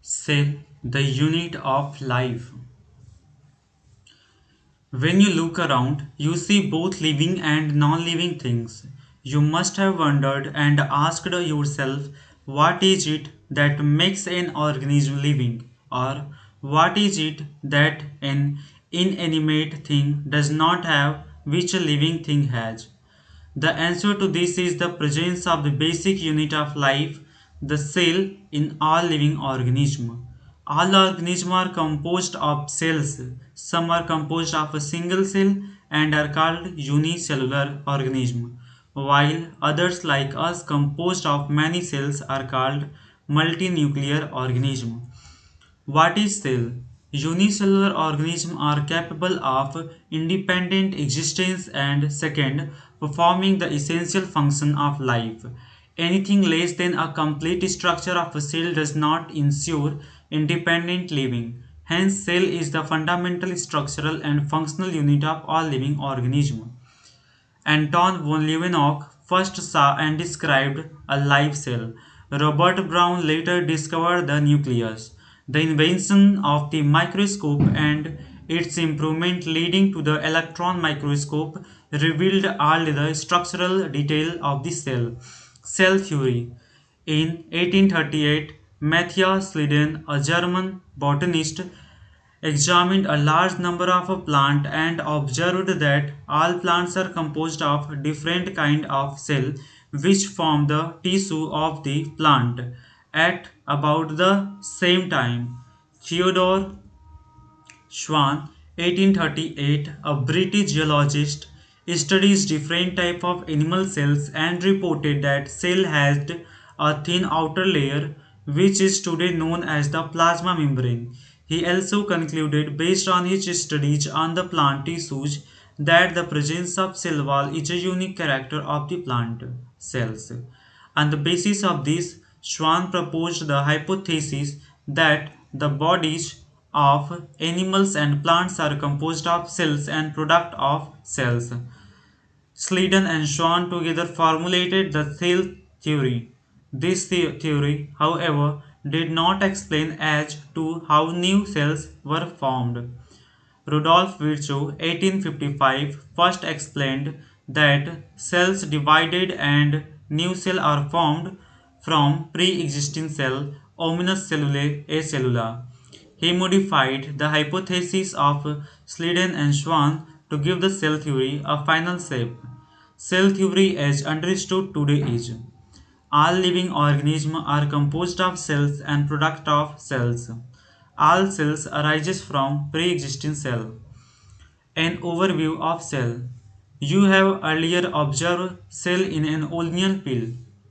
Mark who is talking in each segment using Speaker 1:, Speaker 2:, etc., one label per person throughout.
Speaker 1: Cell, the unit of life. When you look around, you see both living and non living things. You must have wondered and asked yourself, what is it that makes an organism living? Or what is it that an inanimate thing does not have which a living thing has? The answer to this is the presence of the basic unit of life, the cell, in all living organisms. All organisms are composed of cells. Some are composed of a single cell and are called unicellular organisms, while others like us composed of many cells are called multinuclear organisms. What is cell? Unicellular organisms are capable of independent existence and second, performing the essential function of life. Anything less than a complete structure of a cell does not ensure independent living. Hence, cell is the fundamental structural and functional unit of all living organisms. Anton von Leeuwenhoek first saw and described a live cell. Robert Brown later discovered the nucleus. The invention of the microscope and its improvement leading to the electron microscope revealed all the structural detail of the cell. Cell theory. In 1838, Matthias Sliden, a German botanist, examined a large number of plants and observed that all plants are composed of different kind of cell which form the tissue of the plant. At about the same time, Theodore Schwann, 1838, a British geologist, studies different type of animal cells and reported that cell had a thin outer layer which is today known as the plasma membrane. He also concluded based on his studies on the plant tissues that the presence of cell wall is a unique character of the plant cells. On the basis of this, Schwann proposed the hypothesis that the bodies of animals and plants are composed of cells and product of cells. Sleden and Schwann together formulated the cell theory. This theory, however, did not explain as to how new cells were formed. Rudolf Virchow, 1855, first explained that cells divided and new cells are formed from pre-existing cell, ominous cellulae acellula. He modified the hypothesis of Sleden and Schwann to give the cell theory a final shape. Cell theory as understood today is all living organisms are composed of cells and product of cells. All cells arises from pre-existing cell. An overview of cell. You have earlier observed cell in an onion peel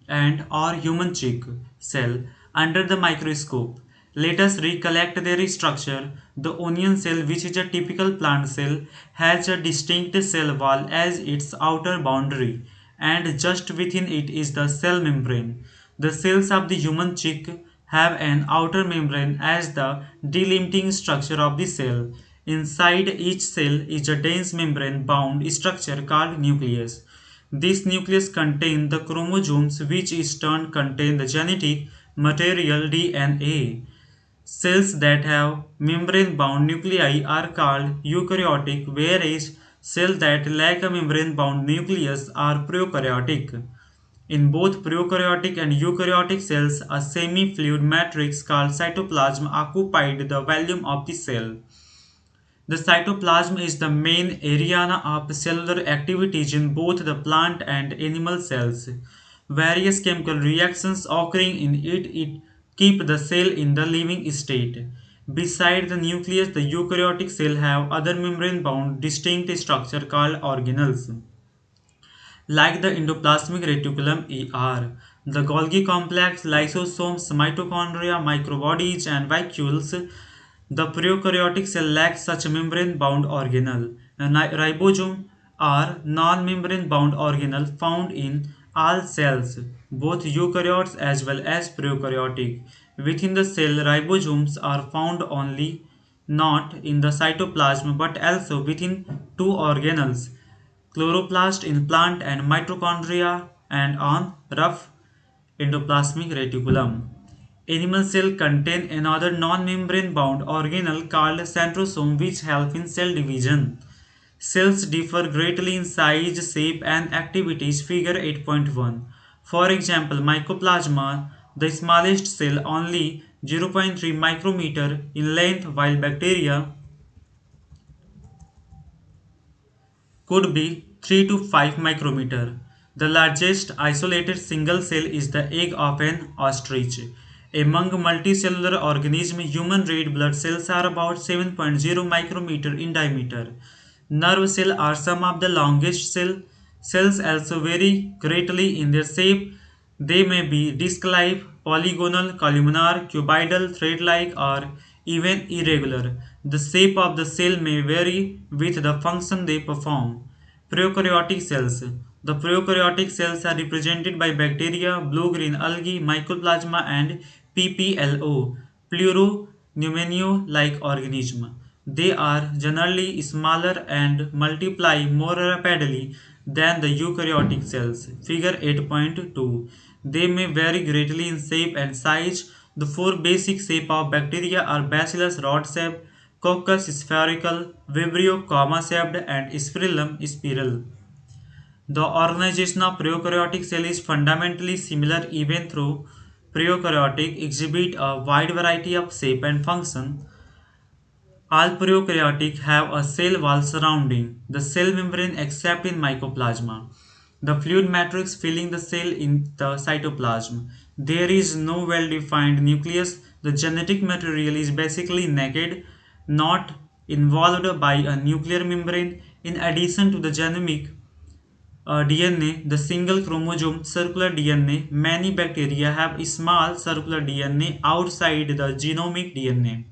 Speaker 1: and or human cheek cell under the microscope. Let us recollect their structure. The onion cell, which is a typical plant cell, has a distinct cell wall as its outer boundary, and just within it is the cell membrane. The cells of the human cheek have an outer membrane as the delimiting structure of the cell. Inside each cell is a dense membrane bound structure called nucleus. This nucleus contains the chromosomes which in turn contain the genetic material DNA. Cells that have membrane bound nuclei are called eukaryotic, whereas cells that lack a membrane bound nucleus are prokaryotic. In both prokaryotic and eukaryotic cells, a semi fluid matrix called cytoplasm occupied the volume of the cell. The cytoplasm is the main arena of cellular activities in both the plant and animal cells. Various chemical reactions occurring in it keep the cell in the living state. Beside the nucleus, the eukaryotic cell have other membrane-bound distinct structure called organelles. Like the endoplasmic reticulum ER, the Golgi complex, lysosomes, mitochondria, microbodies, and vacuoles, the prokaryotic cell lacks such membrane-bound organelle. A ribosome are non-membrane-bound organelle found in all cells, both eukaryotes as well as prokaryotic. Within the cell, ribosomes are found only not in the cytoplasm but also within two organelles, chloroplast in plant and mitochondria and on rough endoplasmic reticulum. Animal cells contain another non-membrane bound organelle called centrosome which help in cell division. Cells differ greatly in size, shape and activities figure 8.1. For example, mycoplasma, the smallest cell only 0.3 micrometer in length while bacteria could be 3 to 5 micrometer. The largest isolated single cell is the egg of an ostrich. Among multicellular organisms, human red blood cells are about 7.0 micrometer in diameter. Nerve cells are some of the longest cells also vary greatly in their shape. They may be disc-like, polygonal, columnar, cuboidal, thread-like, or even irregular. The shape of the cell may vary with the function they perform. Prokaryotic cells. The prokaryotic cells are represented by bacteria, blue-green algae, mycoplasma, and PPLO, pleuropneumonio-like organism. They are generally smaller and multiply more rapidly than the eukaryotic cells. Figure 8.2. They may vary greatly in shape and size. The four basic shapes of bacteria are bacillus rod-shaped, coccus spherical, vibrio comma-shaped, and spirillum spiral. The organization of prokaryotic cell is fundamentally similar even though prokaryotic exhibit a wide variety of shape and function. All prokaryotic have a cell wall surrounding the cell membrane except in mycoplasma. The fluid matrix filling the cell in the cytoplasm. There is no well-defined nucleus. The genetic material is basically naked, not involved by a nuclear membrane. In addition to the genomic DNA, the single chromosome circular DNA, many bacteria have small circular DNA outside the genomic DNA.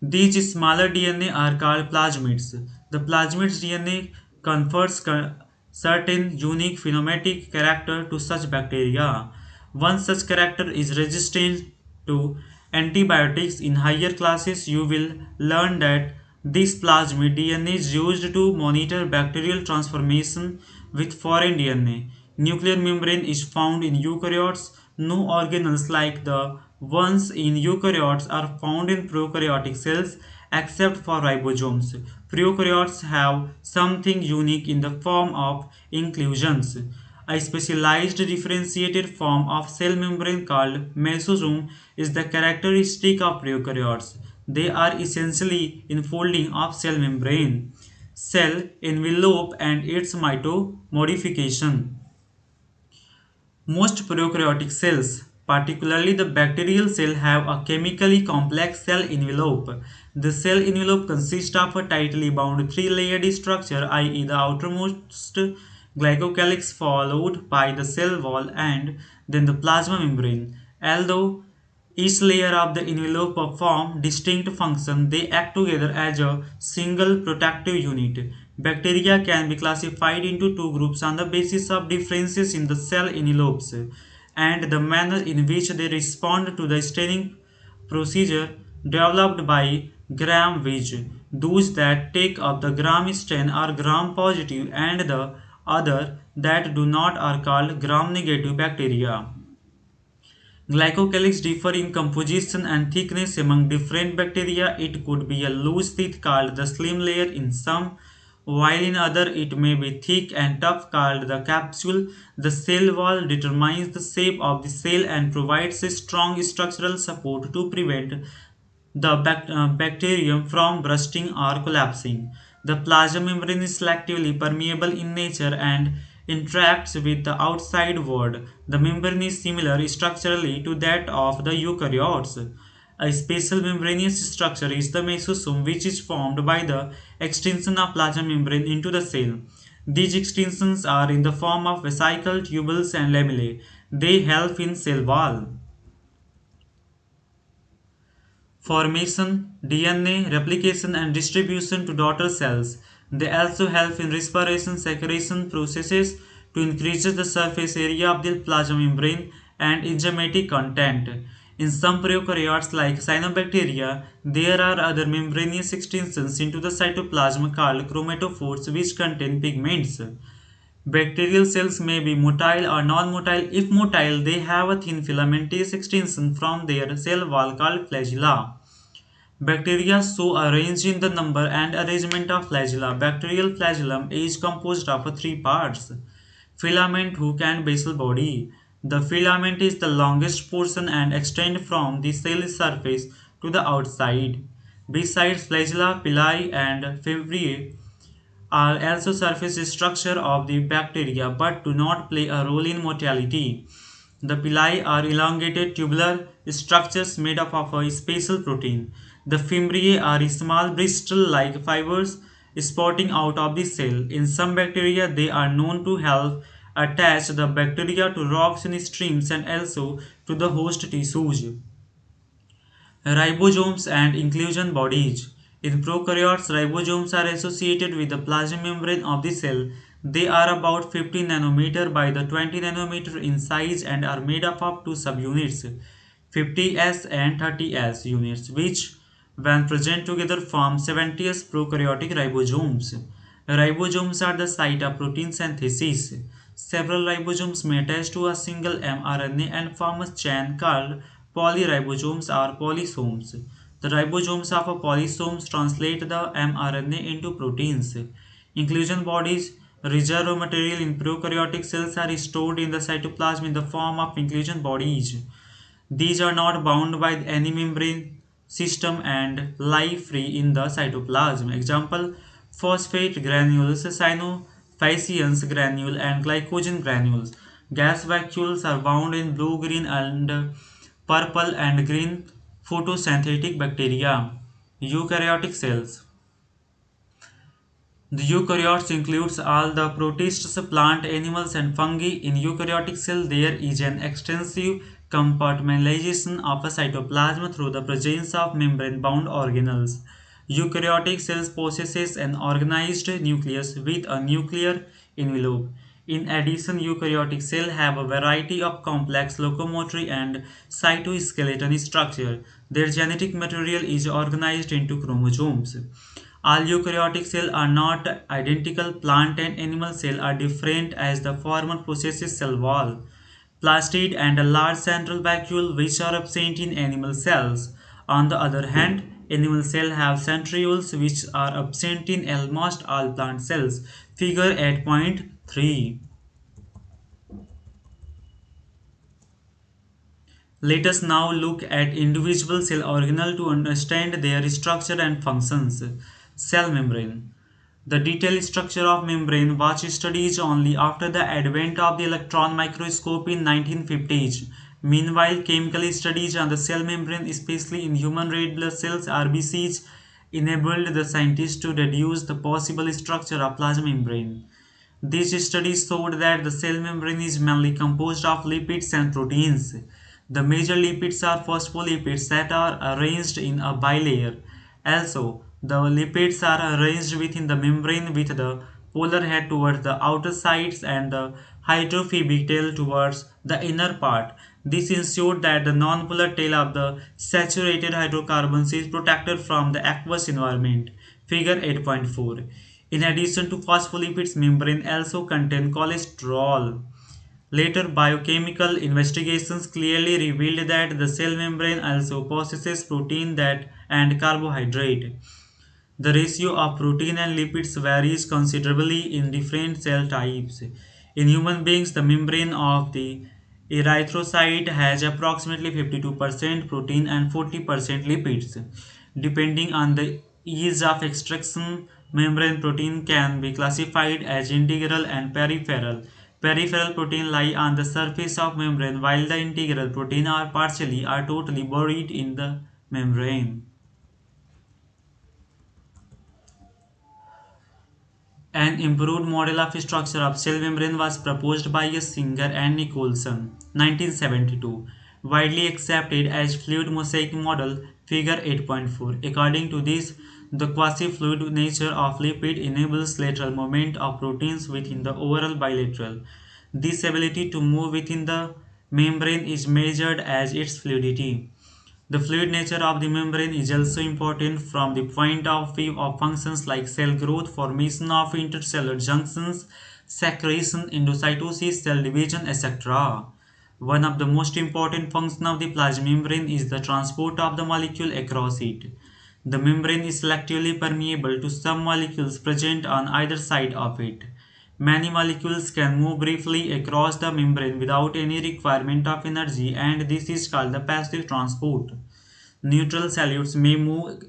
Speaker 1: These smaller DNA are called plasmids. The plasmid's DNA confers certain unique phenotypic character to such bacteria. One such character is resistance to antibiotics. In higher classes, you will learn that this plasmid DNA is used to monitor bacterial transformation with foreign DNA. Nuclear membrane is found in eukaryotes. No organelles like the ones in eukaryotes are found in prokaryotic cells except for ribosomes. Prokaryotes have something unique in the form of inclusions. A specialized differentiated form of cell membrane called mesosome is the characteristic of prokaryotes. They are essentially enfolding of cell membrane, cell envelope and its modification. Most prokaryotic cells, particularly the bacterial cell, have a chemically complex cell envelope. The cell envelope consists of a tightly bound three-layered structure, i.e. the outermost glycocalyx followed by the cell wall and then the plasma membrane. Although each layer of the envelope performs distinct functions, they act together as a single protective unit. Bacteria can be classified into two groups on the basis of differences in the cell envelopes and the manner in which they respond to the staining procedure developed by Gram-Wige. Those that take up the gram stain are gram-positive and the other that do not are called gram-negative bacteria. Glycocalyx differ in composition and thickness among different bacteria. It could be a loose sheath called the slim layer in some, while in other it may be thick and tough called the capsule. The cell wall determines the shape of the cell and provides a strong structural support to prevent the bacterium from bursting or collapsing. The plasma membrane is selectively permeable in nature and interacts with the outside world. The membrane is similar structurally to that of the eukaryotes. A special membranous structure is the mesosome, which is formed by the extension of plasma membrane into the cell. These extensions are in the form of vesicles, tubules, and lamellae. They help in cell wall formation, DNA, replication and distribution to daughter cells. They also help in respiration secretion processes to increase the surface area of the plasma membrane and enzymatic content. In some prokaryotes like cyanobacteria, there are other membranous extensions into the cytoplasm called chromatophores which contain pigments. Bacterial cells may be motile or non-motile. If motile, they have a thin filamentous extension from their cell wall called flagella. Bacteria so arranged in the number and arrangement of flagella. Bacterial flagellum is composed of three parts: filament, hook, and basal body. The filament is the longest portion and extends from the cell surface to the outside. Besides flagella, pili, and fimbriae are also surface structure of the bacteria but do not play a role in motility. The pili are elongated tubular structures made up of a special protein. The fimbriae are small bristle-like fibers sprouting out of the cell. In some bacteria, they are known to help attach the bacteria to rocks in streams and also to the host tissues. Ribosomes and inclusion bodies. In prokaryotes, ribosomes are associated with the plasma membrane of the cell. They are about 50 nanometer by the 20 nanometer in size and are made up of two subunits, 50S and 30S units, which when present together form 70S prokaryotic ribosomes. Ribosomes are the site of protein synthesis. Several ribosomes may attach to a single mRNA and form a chain called polyribosomes or polysomes. The ribosomes of a polysomes translate the mRNA into proteins. Inclusion bodies, reserve material in prokaryotic cells, are stored in the cytoplasm in the form of inclusion bodies. These are not bound by any membrane system and lie free in the cytoplasm. Example: phosphate granules, cyanophysins granule, and glycogen granules. Gas vacuoles are bound in blue, green, and purple and green photosynthetic bacteria. Eukaryotic cells. The eukaryotes includes all the protists, plant, animals, and fungi. In eukaryotic cell, there is an extensive compartmentalization of a cytoplasm through the presence of membrane-bound organelles. Eukaryotic cells possesses an organized nucleus with a nuclear envelope. In addition, eukaryotic cells have a variety of complex locomotory and cytoskeleton structure. Their genetic material is organized into chromosomes. All eukaryotic cells are not identical. Plant and animal cells are different as the former possesses cell wall, plastid, and a large central vacuole which are absent in animal cells. On the other hand, animal cells have centrioles which are absent in almost all plant cells. Figure 8.3. Let us now look at individual cell organelle to understand their structure and functions. Cell membrane. The detailed structure of membrane was studied only after the advent of the electron microscope in 1950s. Meanwhile, chemical studies on the cell membrane, especially in human red blood cells (RBCs), enabled the scientists to deduce the possible structure of plasma membrane. These studies showed that the cell membrane is mainly composed of lipids and proteins. The major lipids are phospholipids that are arranged in a bilayer. Also, the lipids are arranged within the membrane with the polar head towards the outer sides and the hydrophobic tail towards the inner part. This ensured that the nonpolar tail of the saturated hydrocarbons is protected from the aqueous environment. Figure 8.4. In addition to phospholipids, membrane also contain cholesterol. Later biochemical investigations clearly revealed that the cell membrane also possesses protein that and carbohydrate. The ratio of protein and lipids varies considerably in different cell types. In human beings, the membrane of the erythrocyte has approximately 52% protein and 40% lipids. Depending on the ease of extraction, membrane protein can be classified as integral and peripheral. Peripheral protein lie on the surface of membrane while the integral protein are partially or totally buried in the membrane. An improved model of structure of cell membrane was proposed by Singer and Nicholson, 1972, widely accepted as fluid mosaic model, figure 8.4. According to this, the quasi-fluid nature of lipid enables lateral movement of proteins within the overall bilateral. This ability to move within the membrane is measured as its fluidity. The fluid nature of the membrane is also important from the point of view of functions like cell growth, formation of intercellular junctions, secretion, endocytosis, cell division, etc. One of the most important functions of the plasma membrane is the transport of the molecule across it. The membrane is selectively permeable to some molecules present on either side of it. Many molecules can move briefly across the membrane without any requirement of energy, and this is called the passive transport. Neutral solutes may move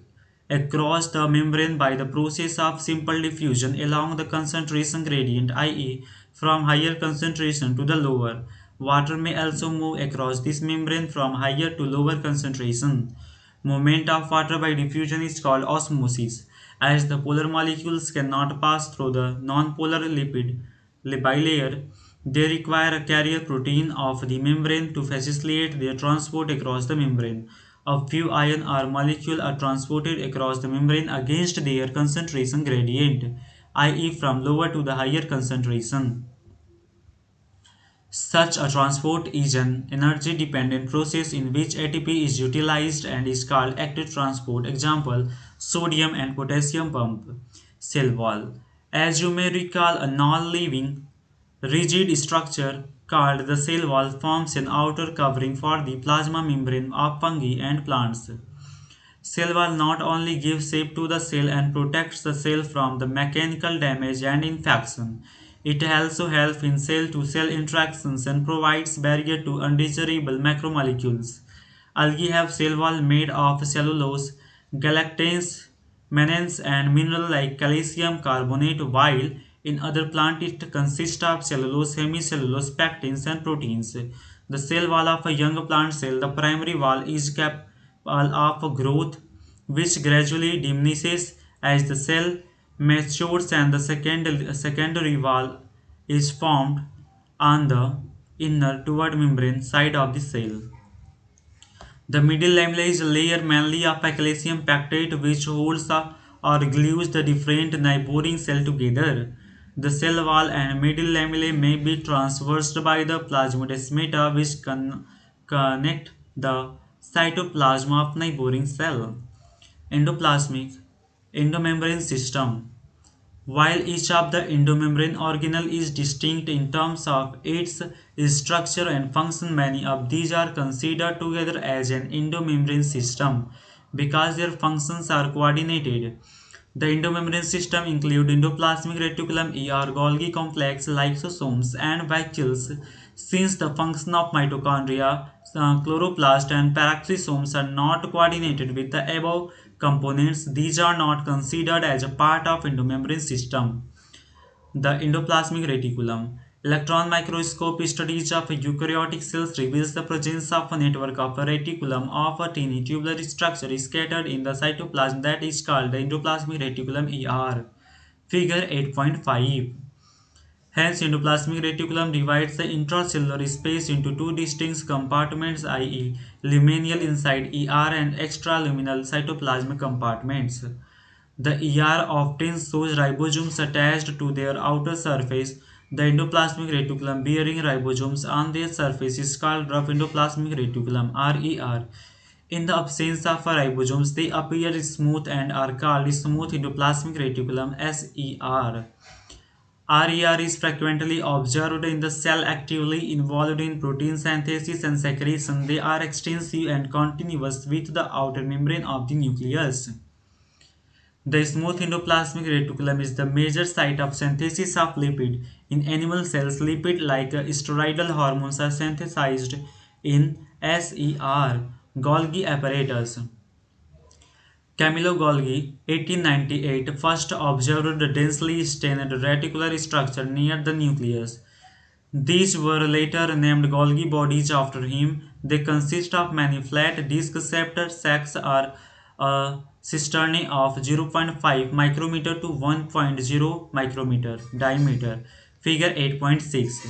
Speaker 1: across the membrane by the process of simple diffusion along the concentration gradient, i.e., from higher concentration to the lower. Water may also move across this membrane from higher to lower concentration. Movement of water by diffusion is called osmosis, as the polar molecules cannot pass through the nonpolar lipid bilayer. They require a carrier protein of the membrane to facilitate their transport across the membrane. A few ion or molecule are transported across the membrane against their concentration gradient, i.e., from lower to the higher concentration. Such a transport is an energy-dependent process in which ATP is utilized and is called active transport. Example, sodium and potassium pump. Cell wall. As you may recall, a non-living, rigid structure called the cell wall forms an outer covering for the plasma membrane of fungi and plants. Cell wall not only gives shape to the cell and protects the cell from the mechanical damage and infection, it also helps in cell-to-cell interactions and provides barrier to undesirable macromolecules. Algae have cell wall made of cellulose, galactans, mannans, and mineral like calcium carbonate, while in other plants it consists of cellulose, hemicellulose, pectins, and proteins. The cell wall of a young plant cell, the primary wall, is capable of growth, which gradually diminishes as the cell matures, and the secondary wall is formed on the inner toward membrane side of the cell. The middle lamella is a layer mainly of calcium pectate which holds or glues the different neighboring cells together. The cell wall and middle lamellae may be traversed by the plasmodesmata which connect the cytoplasm of neighboring cell. Endoplasmic endomembrane system. While each of the endomembrane organelle is distinct in terms of its structure and function, many of these are considered together as an endomembrane system because their functions are coordinated. The endomembrane system include endoplasmic reticulum, Golgi complex, lysosomes, and vacuoles. Since the function of mitochondria, chloroplast, and peroxisomes are not coordinated with the above components, these are not considered as a part of endomembrane system. The endoplasmic reticulum. Electron microscope studies of eukaryotic cells reveals the presence of a network of a reticulum of a tiny tubular structure scattered in the cytoplasm that is called the endoplasmic reticulum ER. Figure 8.5. Hence, endoplasmic reticulum divides the intracellular space into two distinct compartments, i.e., luminal inside ER and extraluminal cytoplasmic compartments. The ER often shows ribosomes attached to their outer surface. The endoplasmic reticulum bearing ribosomes on their surface is called rough endoplasmic reticulum (RER). In the absence of ribosomes, they appear smooth and are called smooth endoplasmic reticulum (SER). RER is frequently observed in the cell actively involved in protein synthesis and secretion. They are extensive and continuous with the outer membrane of the nucleus. The smooth endoplasmic reticulum is the major site of synthesis of lipid. In animal cells, lipid like steroidal hormones are synthesized in SER. Golgi apparatus. Camillo Golgi, 1898, first observed the densely stained reticular structure near the nucleus. These were later named Golgi bodies after him. They consist of many flat disc-shaped sacs or cisternae of 0.5 micrometer to 1.0 micrometer diameter. Figure 8.6.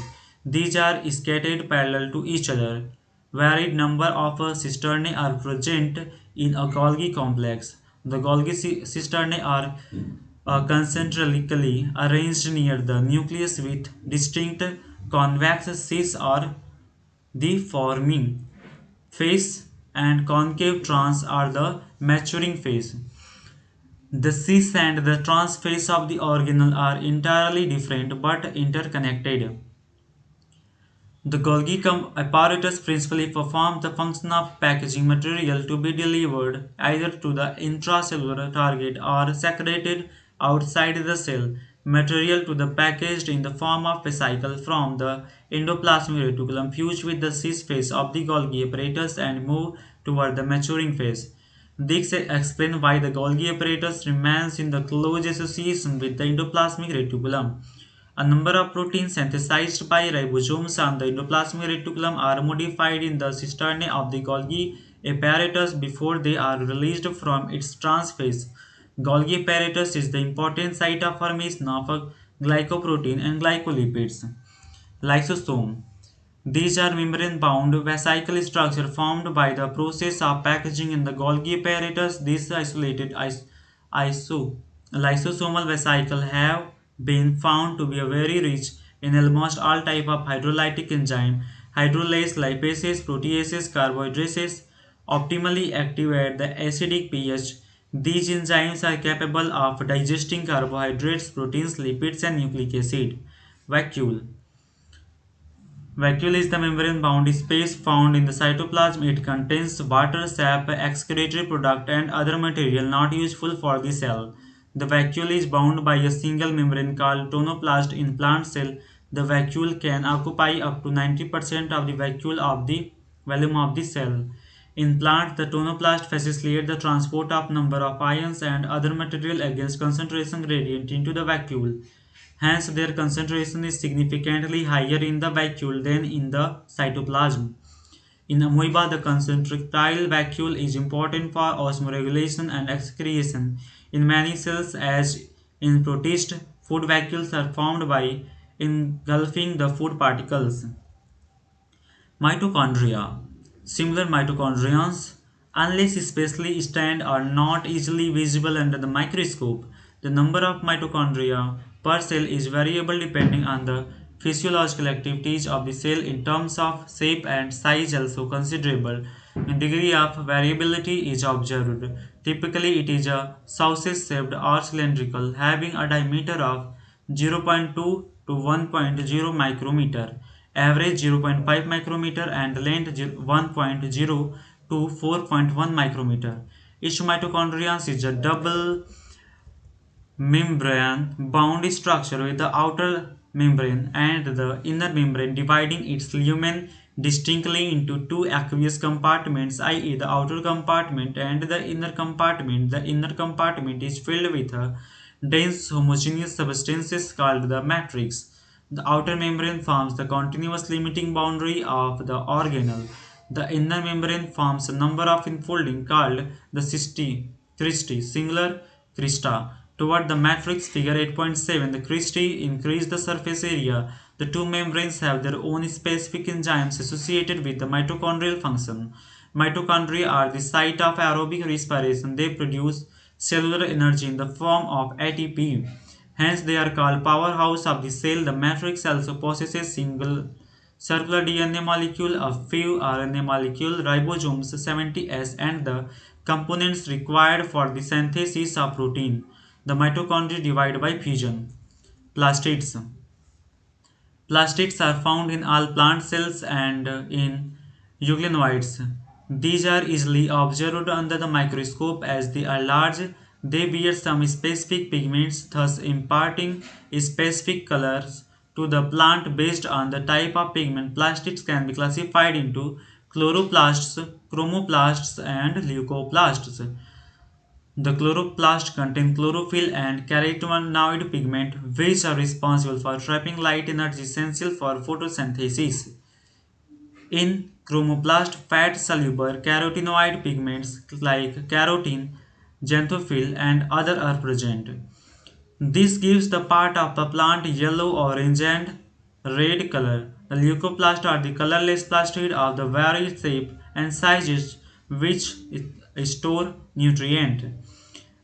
Speaker 1: These are scattered parallel to each other. Varied number of cisternae are present in a Golgi complex. The Golgi cisternae are concentrically arranged near the nucleus with distinct convex cis or the forming phase and concave trans are the maturing phase. The cis and the trans phase of the organelle are entirely different but interconnected. The Golgi apparatus principally performs the function of packaging material to be delivered either to the intracellular target or secreted outside the cell. Material to the packaged in the form of vesicle from the endoplasmic reticulum fuse with the cis phase of the Golgi apparatus and move toward the maturing phase. This explains why the Golgi apparatus remains in the close association with the endoplasmic reticulum. A number of proteins synthesized by ribosomes on the endoplasmic reticulum are modified in the cisternae of the Golgi apparatus before they are released from its transphase. Golgi apparatus is the important site of formation of glycoprotein and glycolipids. Lysosome. These are membrane-bound vesicle structures formed by the process of packaging in the Golgi apparatus. These isolated iso- lysosomal vesicles have been found to be very rich in almost all types of hydrolytic enzyme, hydrolase, lipases, proteases, carbohydrates, optimally active at the acidic pH. These enzymes are capable of digesting carbohydrates, proteins, lipids, and nucleic acid. Vacuole. Vacuole is the membrane-bound space found in the cytoplasm. It contains water, sap, excretory product, and other material not useful for the cell. The vacuole is bound by a single membrane called tonoplast. In plant cell, the vacuole can occupy up to 90% of the vacuole of the volume of the cell. In plants, the tonoplast facilitates the transport of number of ions and other material against concentration gradient into the vacuole. Hence, their concentration is significantly higher in the vacuole than in the cytoplasm. In amoeba, the contractile vacuole is important for osmoregulation and excretion. In many cells, as in protists, food vacuoles are formed by engulfing the food particles. Mitochondria. Similar mitochondrions, unless especially stand, are not easily visible under the microscope. The number of mitochondria per cell is variable depending on the physiological activities of the cell in terms of shape and size also considerable. A degree of variability is observed. Typically it is a sausage-shaped or cylindrical having a diameter of 0.2 to 1.0 micrometer, average 0.5 micrometer and length 1.0 to 4.1 micrometer. Each mitochondria is a double membrane bound structure with the outer membrane and the inner membrane dividing its lumen distinctly into two aqueous compartments, i.e. the outer compartment and the inner compartment. The inner compartment is filled with a dense homogeneous substances called the matrix. The outer membrane forms the continuous limiting boundary of the organelle. The inner membrane forms a number of enfolding called the cristae, singular crista. Toward the matrix figure 8.7, the cristae increase the surface area. The two membranes have their own specific enzymes associated with the mitochondrial function. Mitochondria are the site of aerobic respiration. They produce cellular energy in the form of ATP. Hence, they are called powerhouse of the cell. The matrix also possesses single circular DNA molecule, a few RNA molecule, ribosomes 70S, and the components required for the synthesis of protein. The mitochondria divide by fusion. Plastids. Plastids are found in all plant cells and in euglenoids. These are easily observed under the microscope as they are large. They bear some specific pigments, thus imparting specific colors to the plant based on the type of pigment. Plastids can be classified into chloroplasts, chromoplasts, and leucoplasts. The chloroplast contain chlorophyll and carotenoid pigment, which are responsible for trapping light energy essential for photosynthesis. In chromoplast, fat-soluble carotenoid pigments like carotene, xanthophyll, and other are present. This gives the part of the plant yellow, orange, and red color. The leucoplasts are the colorless plastid of the varied shape and sizes which store nutrient.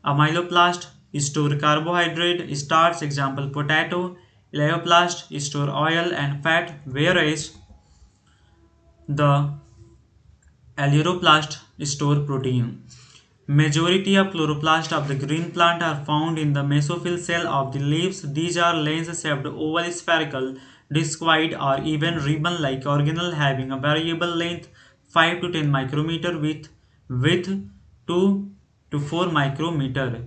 Speaker 1: Amyloplast store carbohydrate, starch, example potato. Elioplast store oil and fat, whereas the aleuroplast store protein. Majority of chloroplast of the green plant are found in the mesophyll cell of the leaves. These are lens-shaped oval, spherical, discoid, or even ribbon-like organelle having a variable length 5 to 10 micrometer width 2 to 4 micrometer.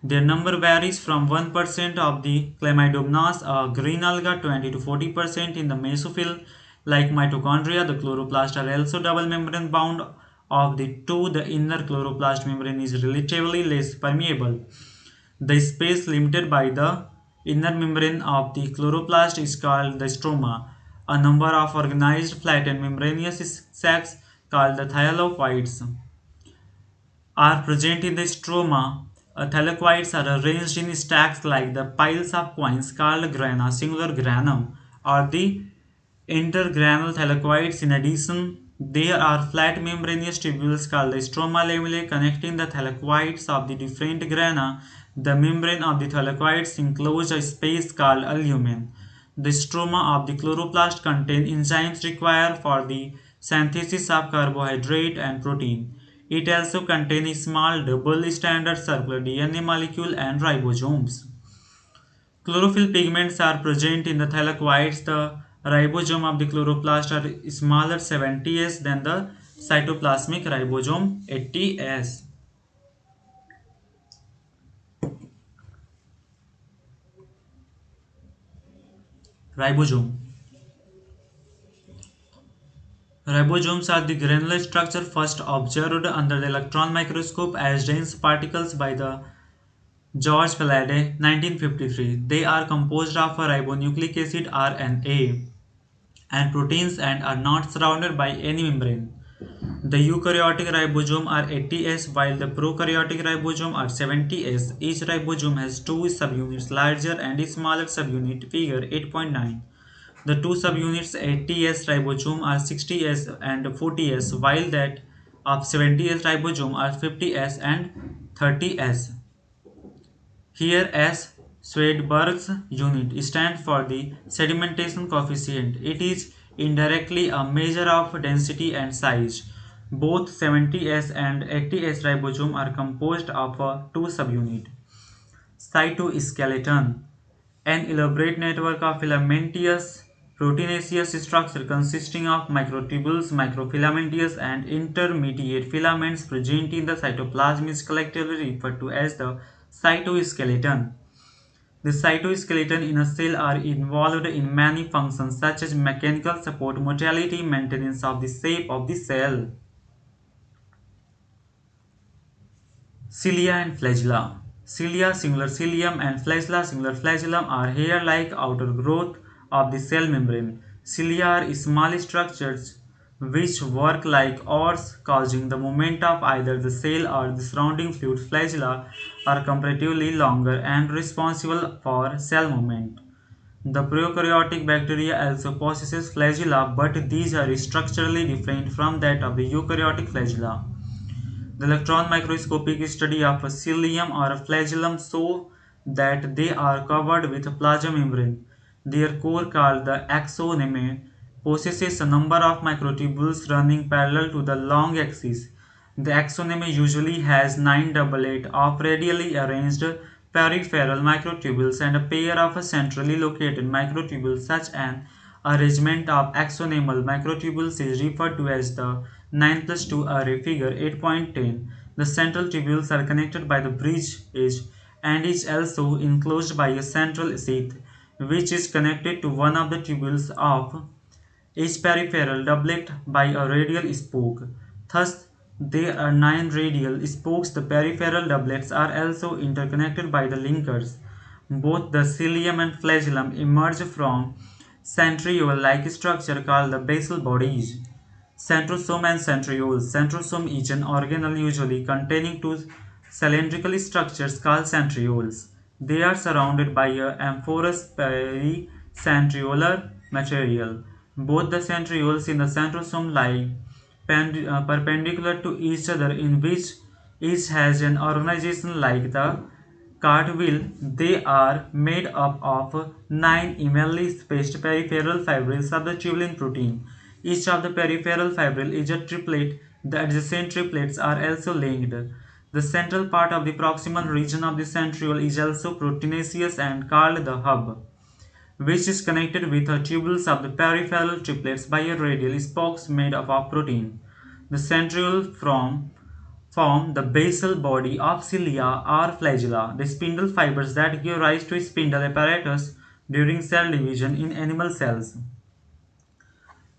Speaker 1: Their number varies from 1% of the chlamydomonas, a green alga, 20 to 40% in the mesophyll. Like mitochondria, the chloroplast are also double membrane bound. Of the two, the inner chloroplast membrane is relatively less permeable. The space limited by the inner membrane of the chloroplast is called the stroma. A number of organized flattened membranous sacs called the thylakoids are present in the stroma. Thylakoids are arranged in stacks like the piles of coins called grana, singular granum, or the intergranal thylakoids. In addition, there are flat membranous tubules called the stroma lamella connecting the thylakoids of the different grana. The membrane of the thylakoids encloses a space called a lumen. The stroma of the chloroplast contain enzymes required for the synthesis of carbohydrate and protein. It also contains a small double standard circular DNA molecule and ribosomes. Chlorophyll pigments are present in the thylakoids. The ribosome of the chloroplast are smaller 70s than the cytoplasmic ribosome 80s. Ribosome. Ribosomes are the granular structure first observed under the electron microscope as dense particles by the George Faladay, 1953. They are composed of a ribonucleic acid RNA and proteins and are not surrounded by any membrane. The eukaryotic ribosome are 80s while the prokaryotic ribosome are 70s. Each ribosome has two subunits, larger and smaller subunit, figure 8.9. The two subunits 80s ribosome are 60s and 40s while that of 70s ribosome are 50s and 30s. Here S. Swedberg's unit stands for the sedimentation coefficient. It is indirectly a measure of density and size. Both 70S and 80S ribosome are composed of two subunits. Cytoskeleton. An elaborate network of filamentous proteinaceous structure consisting of microtubules, microfilamentous and intermediate filaments present in the cytoplasm is collectively referred to as the cytoskeleton. The cytoskeleton in a cell are involved in many functions such as mechanical support, motility, maintenance of the shape of the cell. Cilia and flagella. Cilia singular cilium and flagella singular flagellum are hair-like outer growth of the cell membrane. Cilia are small structures which work like oars, causing the movement of either the cell or the surrounding fluid. Flagella are comparatively longer and responsible for cell movement. The prokaryotic bacteria also possesses flagella, but these are structurally different from that of the eukaryotic flagella. The electron microscopic study of a cilium or a flagellum show that they are covered with a plasma membrane. Their core, called the axoneme, possesses a number of microtubules running parallel to the long axis. The axoneme usually has 9 doublet of radially arranged peripheral microtubules and a pair of centrally located microtubules. Such an arrangement of axonemal microtubules is referred to as the 9 plus 2 array, figure 8.10. The central tubules are connected by the bridge edge and is also enclosed by a central sheath which is connected to one of the tubules of each peripheral doublet by a radial spoke. Thus, there are 9 radial spokes. The peripheral doublets are also interconnected by the linkers. Both the cilium and flagellum emerge from centriole-like structure called the basal bodies. Centrosome and centrioles. Centrosome is an organelle usually containing two cylindrical structures called centrioles. They are surrounded by a amorphous pericentriolar material. Both the centrioles in the centrosome lie perpendicular to each other, in which each has an organization like the cartwheel. They are made up of 9 evenly spaced peripheral fibrils of the tubulin protein. Each of the peripheral fibril is a triplet. The adjacent triplets are also linked. The central part of the proximal region of the centriole is also proteinaceous and called the hub, which is connected with the tubules of the peripheral triplets by a radial spokes made up of protein. The centriole form the basal body of cilia or flagella, the spindle fibers that give rise to spindle apparatus during cell division in animal cells.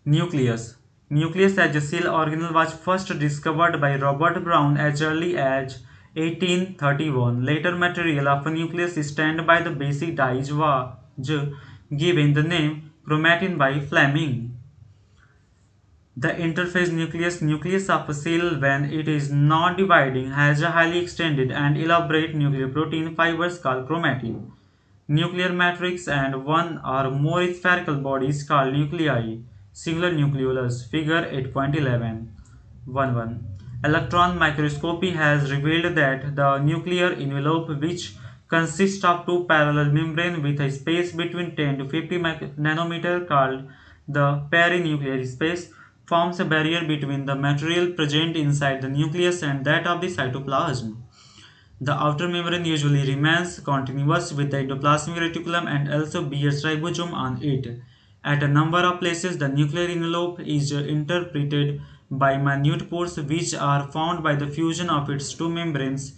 Speaker 1: Nucleus. Nucleus as a cell organelle was first discovered by Robert Brown as early as 1831. Later material of a nucleus stand by the basic dyes was given the name chromatin by Fleming. The interphase nucleus of a cell when it is not dividing has a highly extended and elaborate nuclear protein fibers called chromatin. Nuclear matrix and one or more spherical bodies called nuclei. Singular nucleolus. Figure 8.11. 11. Electron microscopy has revealed that the nuclear envelope, which consists of two parallel membranes with a space between 10 to 50 nanometer called the perinuclear space, forms a barrier between the material present inside the nucleus and that of the cytoplasm. The outer membrane usually remains continuous with the endoplasmic reticulum and also bears ribosome on it. At a number of places, the nuclear envelope is interpreted by minute pores which are formed by the fusion of its two membranes.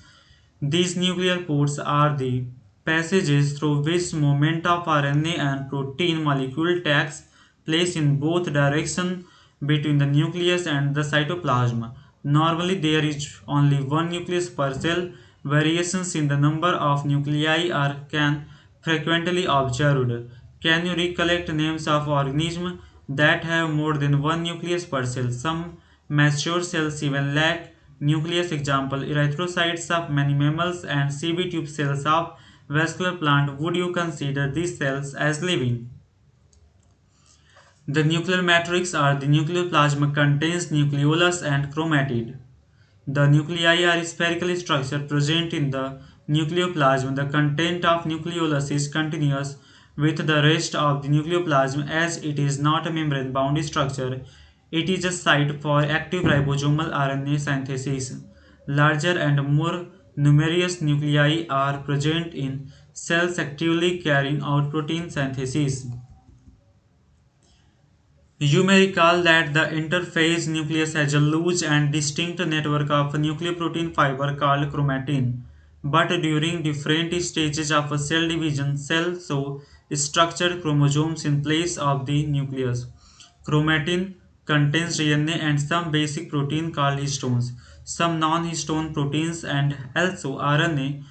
Speaker 1: These nuclear pores are the passages through which movement of RNA and protein molecule takes place in both directions between the nucleus and the cytoplasm. Normally, there is only one nucleus per cell. Variations in the number of nuclei are can frequently observed. Can you recollect names of organisms that have more than one nucleus per cell? Some mature cells even lack nucleus. Example, erythrocytes of many mammals and CV tube cells of vascular plant. Would you consider these cells as living? The nuclear matrix or the nuclear plasma contains nucleolus and chromatid. The nuclei are spherical structure present in the nucleoplasm. The content of nucleolus is continuous with the rest of the nucleoplasm as it is not a membrane-bound structure. It is a site for active ribosomal RNA synthesis. Larger and more numerous nuclei are present in cells actively carrying out protein synthesis. You may recall that the interphase nucleus has a loose and distinct network of nucleoprotein fiber called chromatin. But during different stages of a cell division, cells show structured chromosomes in place of the nucleus. Chromatin contains DNA and some basic protein called histones, some non-histone proteins and also RNA.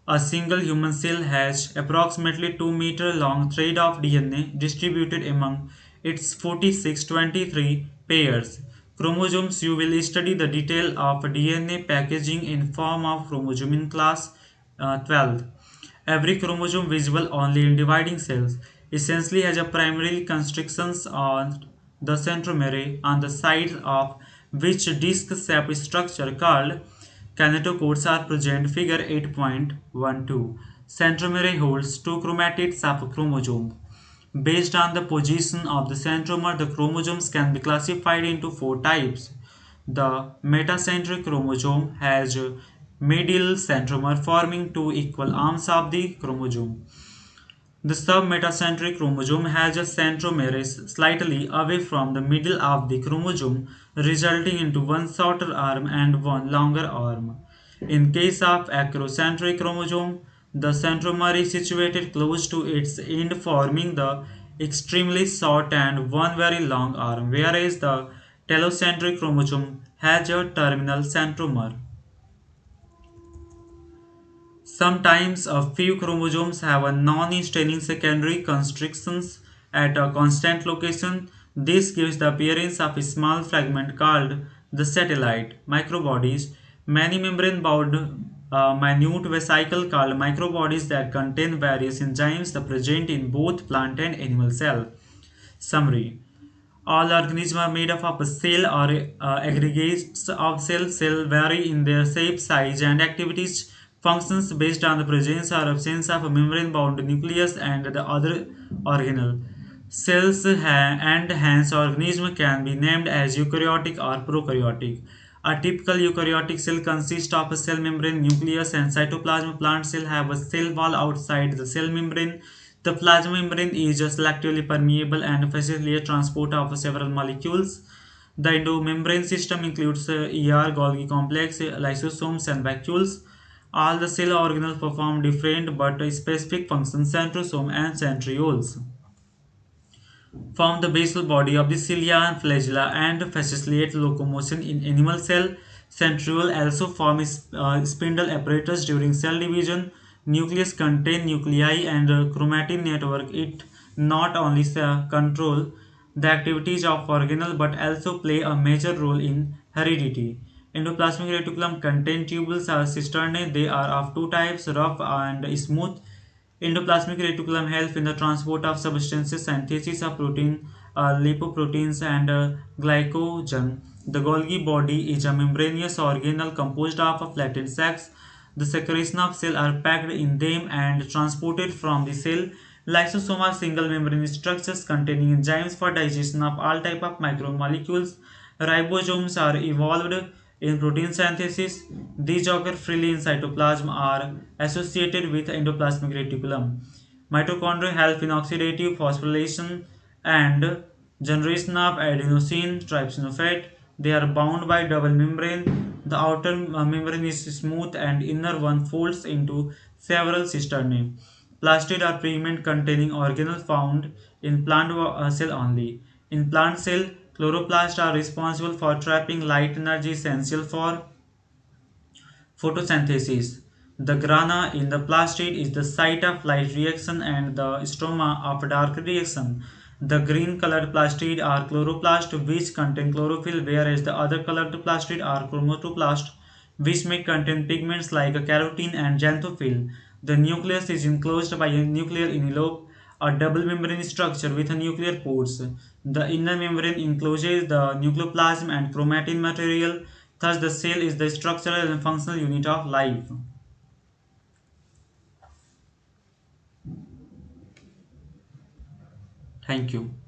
Speaker 1: A single human cell has approximately 2-meter long thread of DNA distributed among its 4623 pairs. Chromosomes. You will study the detail of DNA packaging in form of chromosome in class 12. Every chromosome visible only in dividing cells essentially has a primary constrictions on the centromere on the sides of which disc-shaped structure called kinetochores are present. Figure 8.12. Centromere holds two chromatids of a chromosome. Based on the position of the centromer, the chromosomes can be classified into four types. The metacentric chromosome has a medial centromer forming two equal arms of the chromosome. The submetacentric chromosome has a centromere slightly away from the middle of the chromosome, resulting into one shorter arm and one longer arm. In case of acrocentric chromosome, the centromere is situated close to its end, forming the extremely short and one very long arm, whereas the telocentric chromosome has a terminal centromer. Sometimes a few chromosomes have a non-staining secondary constrictions at a constant location. This gives the appearance of a small fragment called the satellite microbodies. Many membrane-bound minute vesicles called microbodies that contain various enzymes are present in both plant and animal cell. Summary: all organisms are made up of a cell or aggregates of cells. Cells vary in their shape, size, and activities functions based on the presence or absence of a membrane-bound nucleus and the other organelle. Cells and hence organisms can be named as eukaryotic or prokaryotic. A typical eukaryotic cell consists of a cell membrane, nucleus, and cytoplasm. Plant cells have a cell wall outside the cell membrane. The plasma membrane is selectively permeable and facilitates transport of several molecules. The endomembrane system includes Golgi complex, lysosomes, and vacuoles. All the cell organelles perform different but specific functions, centrosome and centrioles form the basal body of the cilia and flagella and facilitate locomotion in animal cell. Centriole also form spindle apparatus during cell division. Nucleus contain nuclei and chromatin network. It not only control the activities of organelle but also play a major role in heredity. Endoplasmic reticulum contain tubules or cisternae. They are of two types, rough and smooth. Endoplasmic reticulum helps in the transport of substances, synthesis of protein, lipoproteins, and glycogen. The Golgi body is a membranous organelle composed of a flattened sacs. The secretion of cells are packed in them and transported from the cell. Lysosomes are single membrane structures containing enzymes for digestion of all type of macromolecules. Ribosomes are evolved in protein synthesis. These occur freely in cytoplasm are associated with endoplasmic reticulum. Mitochondria help in oxidative phosphorylation and generation of adenosine triphosphate. They are bound by double membrane. The outer membrane is smooth and inner one folds into several cisternae. Plastid are pigment containing organelles found in plant cell only. In plant cell, chloroplasts are responsible for trapping light energy essential for photosynthesis. The grana in the plastid is the site of light reaction and the stroma of dark reaction. The green colored plastid are chloroplast which contain chlorophyll, whereas the other colored plastid are chromatoplast which may contain pigments like carotene and xanthophyll. The nucleus is enclosed by a nuclear envelope, a double membrane structure with nuclear pores. The inner membrane encloses the nucleoplasm and chromatin material. Thus, the cell is the structural and functional unit of life. Thank you.